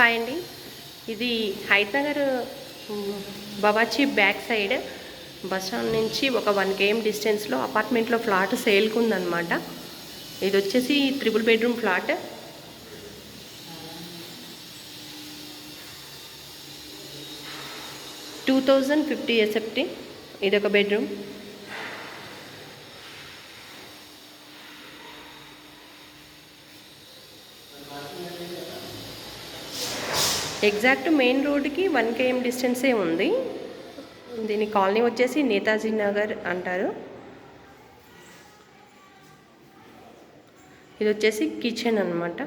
Hi అండి. ఇది హైతనగర్ బవాచి బ్యాక్ సైడ్ బస్ స్టాండ్ నుంచి ఒక 1 km డిస్టెన్స్లో అపార్ట్మెంట్లో ఫ్లాట్ సేల్కి ఉందన్నమాట. ఇది వచ్చేసి 3 బెడ్రూమ్ ఫ్లాట్. $2050 SFT. ఇది ఒక బెడ్రూమ్. ఎగ్జాక్ట్ మెయిన్ రోడ్కి 1 km డిస్టెన్సే ఉంది. దీని కాలనీ వచ్చేసి నేతాజీ నగర్ అంటారు. ఇది వచ్చేసి కిచెన్ అన్నమాట.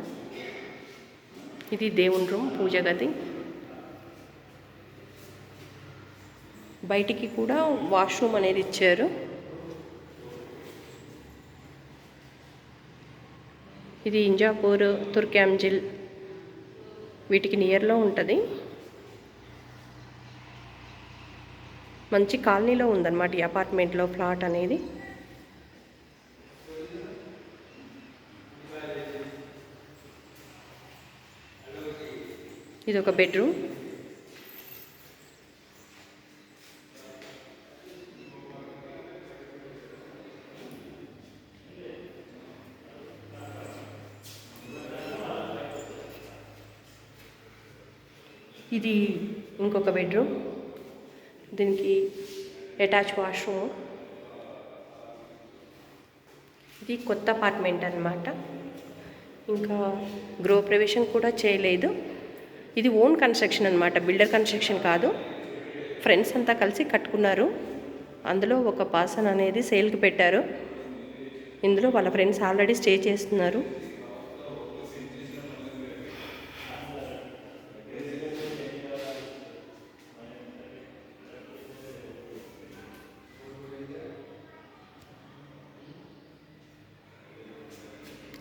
ఇది దేవుని రూమ్, పూజ గది. బయటికి కూడా వాష్రూమ్ అనేది ఇచ్చారు. ఇది ఇంజాపూర్, తుర్క్యాంజిల్ వీటికి నియర్లో ఉంటుంది. మంచి కాలనీలో ఉందన్నమాట ఈ అపార్ట్మెంట్లో ఫ్లాట్ అనేది. ఇది ఒక బెడ్రూమ్. ఇది ఇంకొక బెడ్రూమ్. దీనికి అటాచ్ వాష్రూమ్. ఇది కొత్త అపార్ట్మెంట్ అన్నమాట. ఇంకా గృహప్రవేశం కూడా చేయలేదు. ఇది ఓన్ కన్స్ట్రక్షన్ అన్నమాట, బిల్డర్ కన్స్ట్రక్షన్ కాదు. ఫ్రెండ్స్ అంతా కలిసి కట్టుకున్నారు. అందులో ఒక పర్సన్ అనేది సేల్కి పెట్టారు. ఇందులో వాళ్ళ ఫ్రెండ్స్ ఆల్రెడీ స్టే చేస్తున్నారు.